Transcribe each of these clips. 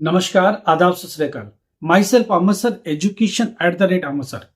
नमस्कार, आदाब, सत श्री अकाल। माई सेल्फ अमर सर, education@अमर सर।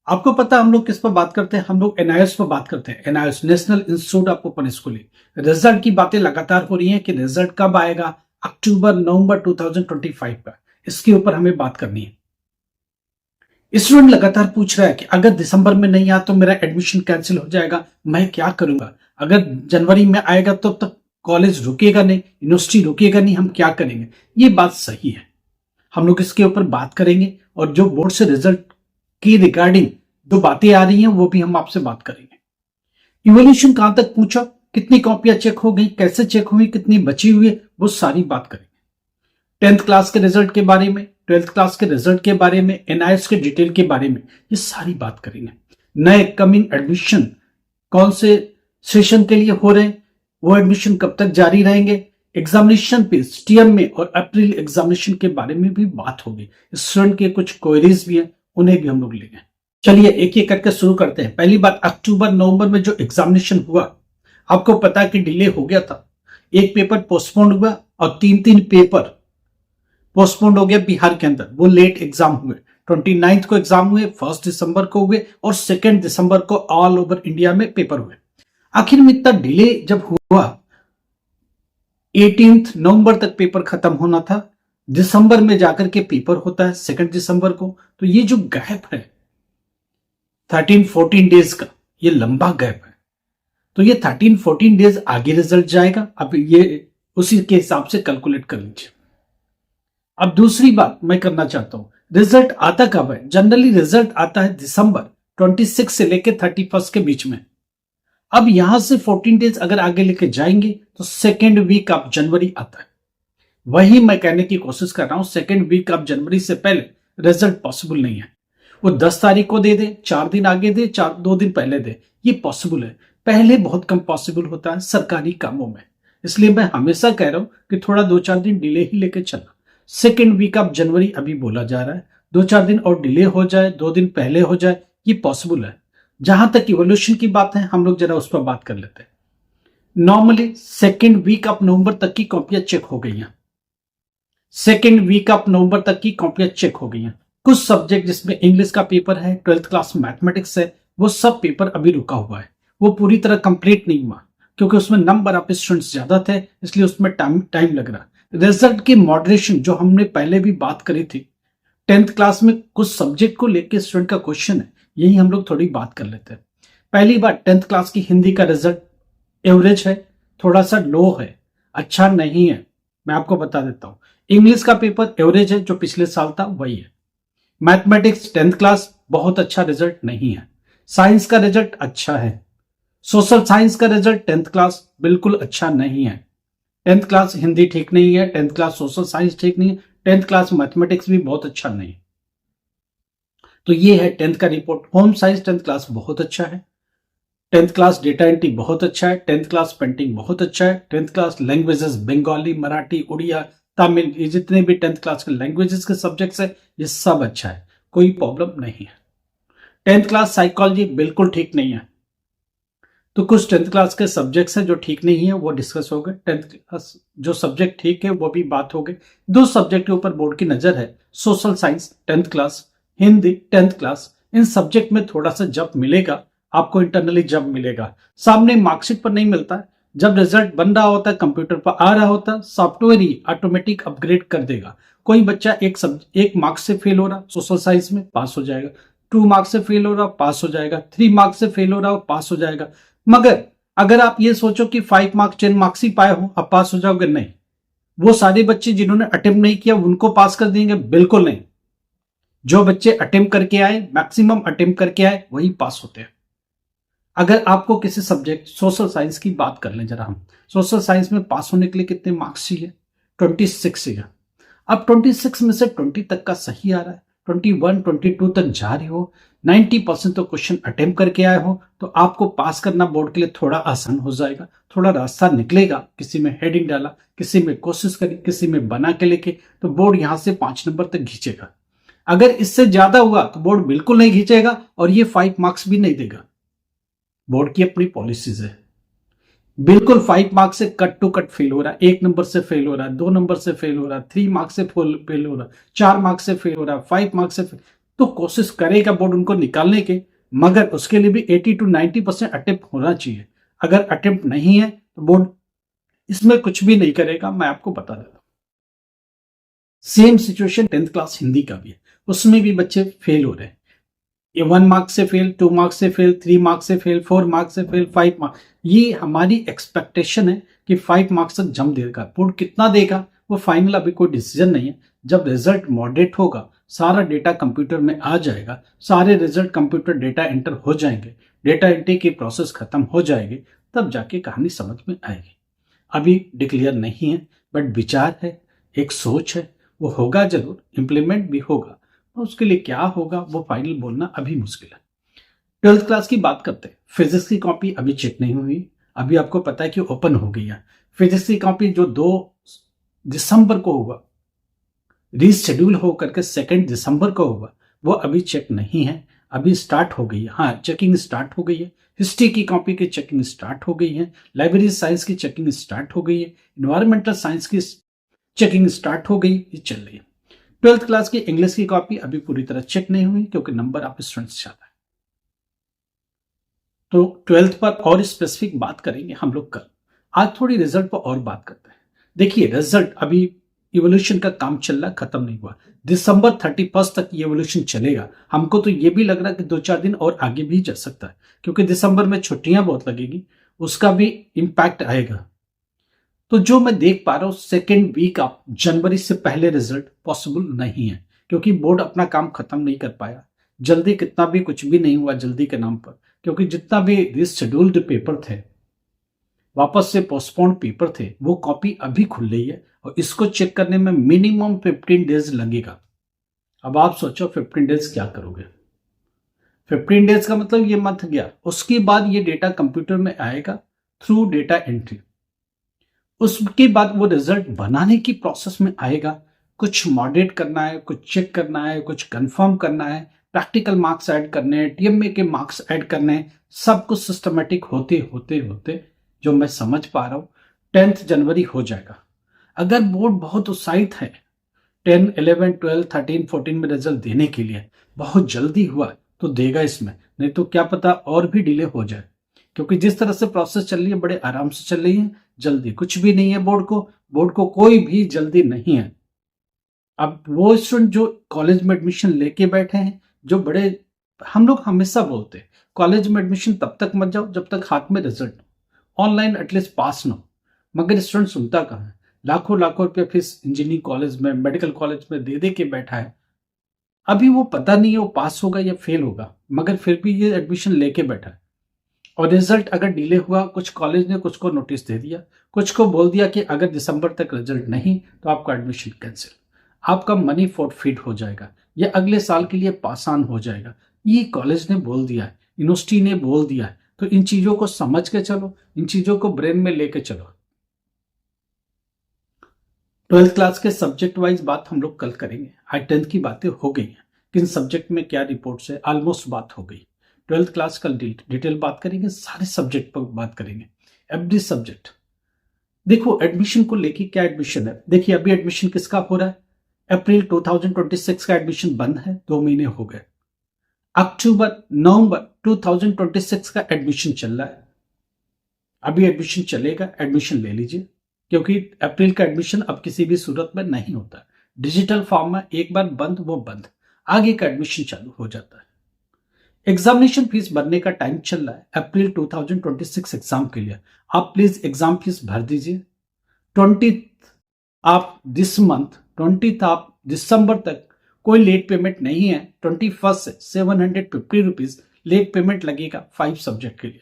आपको पता है हम लोग किस पर बात करते हैं? हम लोग एनआईएस पर बात करते हैं। NIS, national institute of open schooling. Result की बातें लगातार हो रही हैं कि रिजल्ट कब आएगा, अक्टूबर नवंबर 2025 का। इसके ऊपर हमें बात करनी है। स्टूडेंट लगातार पूछ रहा है कि अगर दिसंबर में नहीं आया तो मेरा एडमिशन कैंसिल हो जाएगा, मैं क्या करूंगा? अगर जनवरी में आएगा तो तक कॉलेज रुकेगा नहीं, यूनिवर्सिटी रुकेगा नहीं, हम क्या करेंगे? ये बात सही है, हम लोग इसके ऊपर बात करेंगे और जो बोर्ड से रिजल्ट की रिगार्डिंग जो बातें आ रही हैं वो भी हम आपसे बात करेंगे। इवोल्यूशन कहां तक पूछा, कितनी कॉपियां चेक हो गई, कैसे चेक हुई, कितनी बची हुई है, वो सारी बात करेंगे। 10th क्लास के रिजल्ट के बारे में, 12th क्लास के रिजल्ट के बारे में, एनआईएस के डिटेल के बारे में, ये सारी बात करेंगे। नए कमिंग एडमिशन कौन से सेशन के लिए हो रहे हैं, वो एडमिशन कब तक जारी रहेंगे, एग्जामिनेशन पे स्टीएम में और अप्रैल एग्जामिनेशन के बारे में भी बात होगी। स्टूडेंट के कुछ क्वेरीज भी हैं, उन्हें भी हम लोग लेंगे। चलिए एक एक करके शुरू करते हैं। पहली बात, अक्टूबर नवंबर में जो एग्जामिनेशन हुआ, आपको पता है कि डिले हो गया था। एक पेपर पोस्टपोन्ड हुआ और तीन पेपर पोस्टपोन्ड हो गया बिहार के अंदर। वो लेट एग्जाम हुए, 29 को एग्जाम हुए, 1 दिसंबर को हुए और 2 दिसंबर को ऑल ओवर इंडिया में पेपर हुए। आखिर में इतना डिले जब हुआ, 18 नवंबर तक पेपर खत्म होना था, दिसंबर में जाकर के पेपर होता है 2 दिसंबर को। तो ये जो गैप है 13-14 डेज का, ये लंबा गैप है। तो ये 13-14 डेज आगे रिजल्ट जाएगा। अब ये उसी के हिसाब से कैलकुलेट कर लीजिए। अब दूसरी बात मैं करना चाहता हूं, रिजल्ट आता कब है? जनरली रिजल्ट आता है दिसंबर 26 से लेकर 31 के बीच में। अब यहां से 14 डेज अगर आगे लेके जाएंगे तो 2nd वीक ऑफ जनवरी आता है। वही मैं कहने की कोशिश कर रहा हूं, 2nd वीक ऑफ जनवरी से पहले रिजल्ट पॉसिबल नहीं है। वो 10 तारीख को दे दे, 4 दिन आगे दे, 2 दिन पहले दे, ये पॉसिबल है। पहले बहुत कम पॉसिबल होता है सरकारी कामों में। इसलिए मैं हमेशा कह रहा हूं कि थोड़ा 2-4 दिन डिले ही लेके चलना। 2nd वीक ऑफ जनवरी अभी बोला जा रहा है। 2-4 दिन और डिले हो जाए, 2 दिन पहले हो जाए, ये पॉसिबल है। जहां तक इवोल्यूशन की बात है, हम लोग जरा उस पर बात कर लेते हैं। Normally 2nd week of November तक की कॉपियां चेक हो गई हैं। 2nd वीक ऑफ नवंबर तक की कॉपियां चेक हो गई हैं। कुछ सब्जेक्ट जिसमें इंग्लिश का पेपर है, 12th क्लास मैथमेटिक्स है, वो सब पेपर अभी रुका हुआ है। वो पूरी तरह कंप्लीट नहीं हुआ क्योंकि उसमें नंबर ऑफ स्टूडेंट्स ज्यादा थे, इसलिए उसमें टाइम लग रहा। रिजल्ट की मॉडरेशन जो हमने पहले भी बात करी थी, 10th क्लास में कुछ सब्जेक्ट को लेकर स्टूडेंट का क्वेश्चन है, यही हम लोग थोड़ी बात कर लेते हैं। पहली बात, 10th क्लास की हिंदी का रिजल्ट एवरेज है, थोड़ा सा लो है, अच्छा नहीं है, मैं आपको बता देता हूं। इंग्लिश का पेपर एवरेज है, जो पिछले साल था वही है। मैथमेटिक्स 10th क्लास बहुत अच्छा रिजल्ट नहीं है। साइंस का रिजल्ट अच्छा है। सोशल साइंस का रिजल्ट 10th क्लास बिल्कुल अच्छा नहीं है। 10th क्लास हिंदी ठीक नहीं है, 10th क्लास सोशल साइंस ठीक नहीं है, 10th क्लास मैथमेटिक्स भी बहुत अच्छा नहीं है। तो ये है 10th का report. Home science 10th class बहुत अच्छा है, 10th क्लास डेटा एंट्री बहुत अच्छा है, 10th क्लास पेंटिंग बहुत अच्छा है, 10th class languages Bengali, Marathi, Oriya, Tamil, ये जितने भी 10th क्लास के लैंग्वेजेस के सब्जेक्ट्स है, ये सब अच्छा है, कोई प्रॉब्लम नहीं है। 10th क्लास साइकोलॉजी बिल्कुल ठीक नहीं है। तो कुछ 10th क्लास के सब्जेक्ट्स हैं जो ठीक नहीं है, वो डिस्कस हो गए। 10th क्लास जो सब्जेक्ट ठीक है वो भी बात हो गई। 2 सब्जेक्ट के ऊपर बोर्ड की नजर है, social science 10th class, Hindi 10th class. इन सब्जेक्ट में थोड़ा सा जब मिलेगा आपको, इंटरनली जब मिलेगा, सामने मार्कशीट पर नहीं मिलता है। जब रिजल्ट बन रहा होता है, कंप्यूटर पर आ रहा होता है, सॉफ्टवेयर ही ऑटोमेटिक अपग्रेड कर देगा। कोई बच्चा एक मार्क्स से फेल हो रहा सोशल साइंस में, पास हो जाएगा। 2 मार्क्स से फेल हो रहा, पास हो जाएगा। 3 मार्क्स से फेल हो रहा, पास हो जाएगा। मगर अगर आप ये सोचो कि 5 मार्क्स 10 मार्क्स ही पाए हो अब पास हो जाओगे, नहीं। वो सारे बच्चे जिन्होंने अटेम्प्ट नहीं किया उनको पास कर देंगे? बिल्कुल नहीं। जो बच्चे अटेम्प्ट करके आए, मैक्सिमम अटेम्प्ट करके आए, वही पास होते हैं। अगर आपको किसी सब्जेक्ट, सोशल साइंस की बात कर लें जरा हम, सोशल साइंस में पास होने के लिए कितने मार्क्स चाहिए? 26 चाहिए। अब 26 में से 20 तक का सही आ रहा है, 21, 22 तक जा रहे हो, 90% तो क्वेश्चन अटेम्प्ट करके आए हो, तो आपको पास करना बोर्ड के लिए थोड़ा आसान हो जाएगा, थोड़ा रास्ता निकलेगा। किसी में हेडिंग डाला, किसी में कोशिश करी, किसी में बना के लेके, तो बोर्ड यहां से 5 नंबर तक खींचेगा। अगर इससे ज्यादा हुआ तो बोर्ड बिल्कुल नहीं खींचेगा और ये 5 मार्क्स भी नहीं देगा। बोर्ड की अपनी पॉलिसीज है। बिल्कुल 5 मार्क्स से कट टू कट फेल हो रहा है, 1 नंबर से फेल हो रहा है, 2 नंबर से फेल हो रहा है, 3 मार्क्स से फेल हो रहा है, 4 मार्क्स से फेल हो रहा है, 5 मार्क्स से फेल। तो कोशिश करेगा बोर्ड उनको निकालने के, मगर उसके लिए भी 80 to 90% अटेम्प्ट होना चाहिए। अगर अटेम्प्ट नहीं है तो बोर्ड इसमें कुछ भी नहीं करेगा, मैं आपको बता देता हूं। Same situation 10th class Hindi का भी है, उसमें भी बच्चे फेल हो रहे हैं। ये 1 मार्क्स से फेल, 2 मार्क्स से फेल, 3 मार्क्स से फेल, 4 मार्क्स से फेल, 5 मार्क्स। ये हमारी एक्सपेक्टेशन है कि 5 मार्क्स तक जम देगा। बोर्ड कितना देगा वो फाइनल अभी कोई डिसीजन नहीं है। जब रिजल्ट मॉडरेट होगा, सारा डेटा कंप्यूटर में आ जाएगा, सारे रिजल्ट कंप्यूटर डेटा एंटर हो जाएंगे, डेटा एंट्री की प्रोसेस खत्म हो जाएगी, तब जाके कहानी समझ में आएगी। अभी डिक्लेयर नहीं है, बट विचार है, एक सोच है, वो होगा जरूर, इंप्लीमेंट भी होगा। उसके लिए क्या होगा वो फाइनल बोलना अभी मुश्किल है। 12th क्लास की बात करते हैं। फिजिक्स की कॉपी अभी चेक नहीं हुई, अभी आपको पता है कि ओपन हो गई है। फिजिक्स की कॉपी जो 2 दिसंबर को होगा, रीशेड्यूल हो करके 2 दिसंबर को होगा, वो अभी चेक नहीं है, अभी स्टार्ट हो गई है। हाँ, चेकिंग स्टार्ट हो गई है। हिस्ट्री की कॉपी की चेकिंग स्टार्ट हो गई है, लाइब्रेरी साइंस की चेकिंग स्टार्ट हो गई है, इन्वायरमेंटल साइंस की चेकिंग स्टार्ट हो गई, ये चल रही है। 12th क्लास की इंग्लिश की कॉपी अभी पूरी तरह चेक नहीं हुई, क्योंकि नंबर आप स्टूडेंट्स ज्यादा है। तो 12th पर और स्पेसिफिक बात करेंगे हम लोग कल। आज थोड़ी रिजल्ट पर और बात करते हैं। देखिए, रिजल्ट अभी इवोल्यूशन का काम चल रहा, खत्म नहीं हुआ। दिसंबर 31 तक ये इवोल्यूशन चलेगा। हमको तो ये भी लग रहा है कि 2-4 दिन और आगे भी जा सकता है, क्योंकि दिसंबर में छुट्टियां बहुत लगेगी, उसका भी इम्पैक्ट आएगा। तो जो मैं देख पा रहा हूं, 2nd वीक ऑफ जनवरी से पहले रिजल्ट पॉसिबल नहीं है, क्योंकि बोर्ड अपना काम खत्म नहीं कर पाया। जल्दी कितना भी कुछ भी नहीं हुआ जल्दी के नाम पर, क्योंकि जितना भी रिशेड्यूल्ड पेपर थे, वापस से पोस्टपोन्ड पेपर थे, वो कॉपी अभी खुल रही है, और इसको चेक करने में मिनिमम 15 डेज लगेगा। अब आप सोचो 15 डेज क्या करोगे। 15 डेज का मतलब ये मंथ गया, उसके बाद ये डेटा कंप्यूटर में आएगा थ्रू डेटा एंट्री। उसके बाद वो रिजल्ट बनाने की प्रोसेस में आएगा। कुछ मॉडरेट करना है, कुछ चेक करना है, कुछ कंफर्म करना है, प्रैक्टिकल मार्क्स ऐड करने हैं, टीएमए के मार्क्स ऐड करने हैं। सब कुछ सिस्टमेटिक होते होते होते, जो मैं समझ पा रहा हूं, 10th जनवरी हो जाएगा। अगर बोर्ड बहुत उत्साहित है 10, 11, 12, 13, 14 में रिजल्ट देने के लिए, बहुत जल्दी हुआ तो देगा इसमें, नहीं तो क्या पता और भी डिले हो जाए। क्योंकि जिस तरह से प्रोसेस चल रही है, बड़े आराम से चल रही है, जल्दी कुछ भी नहीं है बोर्ड को कोई भी जल्दी नहीं है। अब वो स्टूडेंट जो कॉलेज में एडमिशन लेके बैठे हैं, जो बड़े, हम लोग हमेशा बोलते हैं कॉलेज में एडमिशन तब तक मत जाओ जब तक हाथ में रिजल्ट हो, ऑनलाइन एटलीस्ट पास न हो। मगर स्टूडेंट सुनता कहाँ है, लाखों लाखों रुपया फीस इंजीनियरिंग कॉलेज में, मेडिकल कॉलेज में दे दे के बैठा है। अभी वो पता नहीं है वो पास होगा या फेल होगा, मगर फिर भी ये एडमिशन लेके बैठा है। और रिजल्ट अगर डिले हुआ, कुछ कॉलेज ने कुछ को नोटिस दे दिया, कुछ को बोल दिया कि अगर दिसंबर तक रिजल्ट नहीं तो आपका एडमिशन कैंसिल, आपका मनी फोर्टफिट हो जाएगा, या अगले साल के लिए पास ऑन हो जाएगा। ये कॉलेज ने बोल दिया है, यूनिवर्सिटी ने बोल दिया है। तो इन चीजों को समझ के चलो, इन चीजों को ब्रेन में लेके चलो। 12th क्लास के सब्जेक्ट वाइज बात हम लोग कल करेंगे। आज 10th की बातें हो गई हैं, किन सब्जेक्ट में क्या रिपोर्ट से ऑलमोस्ट बात हो गई। 12th क्लास कल डिटेल बात करेंगे, सारे सब्जेक्ट पर बात करेंगे, एवरी सब्जेक्ट। देखो एडमिशन को लेके क्या एडमिशन है। देखिए अभी एडमिशन किसका हो रहा है, अप्रैल 2026 का एडमिशन बंद है, 2 महीने हो गए। अक्टूबर नवंबर 2026 का एडमिशन चल रहा है, अभी एडमिशन चलेगा, एडमिशन ले लीजिए, क्योंकि अप्रैल का एडमिशन अब किसी भी सूरत में नहीं होता। डिजिटल फॉर्म में एक बार बंद वो बंद, आगे का एडमिशन चालू हो जाता है। एग्जामिनेशन फीस भरने का टाइम चल रहा है अप्रैल 2026 एग्जाम के लिए। आप प्लीज एग्जाम फीस भर दीजिए। 20 आप दिस मंथ 20 आप दिसंबर तक कोई लेट पेमेंट नहीं है। 21 से 750 रुपीज लेट पेमेंट लगेगा 5 सब्जेक्ट के लिए।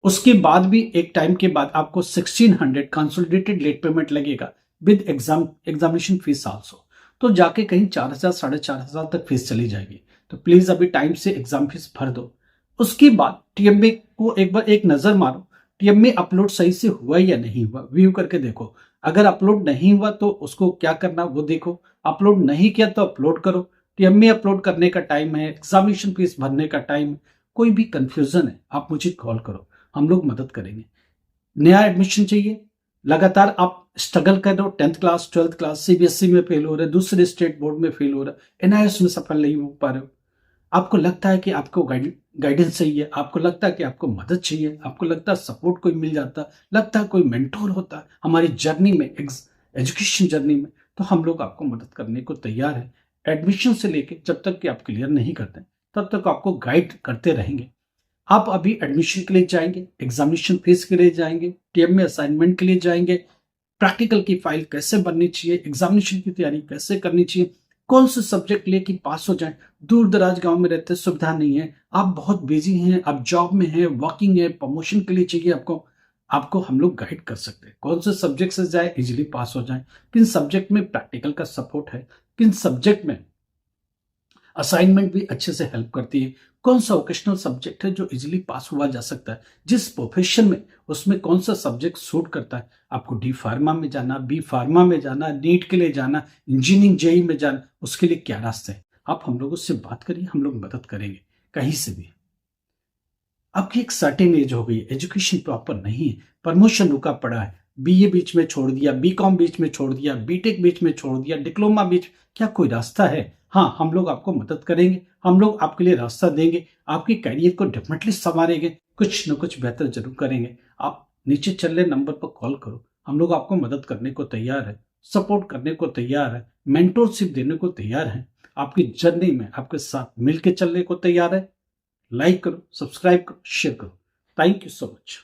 उसके बाद भी एक टाइम के बाद आपको 1600 कंसोलिडेटेड लेट पेमेंट लगेगा विद एग्जामिनेशन फीस आल्सो। तो जाके कहीं 4000 4,500 तक फीस चली जाएगी। तो प्लीज अभी टाइम से एग्जाम फीस भर दो। उसके बाद टीएमए को एक बार एक नजर मारो, टीएमए अपलोड सही से हुआ या नहीं हुआ, व्यू करके देखो। अगर अपलोड नहीं हुआ तो उसको क्या करना वो देखो, अपलोड नहीं किया तो अपलोड करो। टीएमए अपलोड करने का टाइम है, एग्जामिनेशन फीस भरने का टाइम। कोई भी कंफ्यूजन है आप मुझे कॉल करो, हम लोग मदद करेंगे। नया एडमिशन चाहिए, लगातार आप स्ट्रगल कर रहे हो, 10th class 12th class CBSE में फेल हो रहे, दूसरे स्टेट बोर्ड में फेल हो रहा, एनआईएस में सफल नहीं हो पा रहे हो, आपको लगता है कि आपको गाइडेंस चाहिए, आपको लगता है कि आपको मदद चाहिए, आपको लगता है सपोर्ट कोई मिल जाता, लगता है कोई मेंटोर होता हमारी जर्नी में, एजुकेशन जर्नी में, तो हम लोग आपको मदद करने को तैयार है। एडमिशन से लेके जब तक कि आप क्लियर नहीं करते तब तक आपको गाइड करते रहेंगे। आप अभी एडमिशन के लिए जाएंगे, एग्जामिनेशन फेज के लिए जाएंगे, टीएम में असाइनमेंट के लिए जाएंगे, प्रैक्टिकल की फाइल कैसे बननी चाहिए, एग्जामिनेशन की तैयारी कैसे करनी चाहिए, कौन से सब्जेक्ट लेके पास हो जाए। दूर दराज गांव में रहते सुविधा नहीं है, आप बहुत बिजी हैं, आप जॉब में हैं, वर्किंग है, प्रमोशन के लिए चाहिए आपको, आपको हम लोग गाइड कर सकते हैं कौन से सब्जेक्ट से जाए इजीली पास हो जाए, किन सब्जेक्ट में प्रैक्टिकल का सपोर्ट है, किन सब्जेक्ट में असाइनमेंट भी अच्छे से हेल्प करती है, कौन सा वोकेशनल सब्जेक्ट है जो इजीली पास हुआ जा सकता है, जिस प्रोफेशन में उसमें कौन सा सब्जेक्ट सूट करता है, आपको डी फार्मा में जाना, बी फार्मा में जाना, नीट के लिए जाना, इंजीनियरिंग जेई में जाना, उसके लिए क्या रास्ते हैं, आप हम लोगों से बात करिए, हम लोग मदद करेंगे कहीं से भी। आपकी एक सर्टेन एज हो गई, एजुकेशन प्रॉपर नहीं है, प्रमोशन रुका पड़ा है, बीए बीच में छोड़ दिया, बीकॉम बीच में छोड़ दिया, बीटेक बीच में छोड़ दिया, डिप्लोमा बीच, क्या कोई रास्ता है? हाँ, हम लोग आपको मदद करेंगे, हम लोग आपके लिए रास्ता देंगे, आपके करियर को डेफिनेटली संवारेंगे, कुछ न कुछ बेहतर जरूर करेंगे। आप नीचे चल रहे नंबर पर कॉल करो, हम लोग आपको मदद करने को तैयार है, सपोर्ट करने को तैयार है, मेंटोरशिप देने को तैयार है, आपकी जर्नी में आपके साथ मिलकर चलने को तैयार है। लाइक करो, सब्सक्राइब करो, शेयर करो। Thank you so much.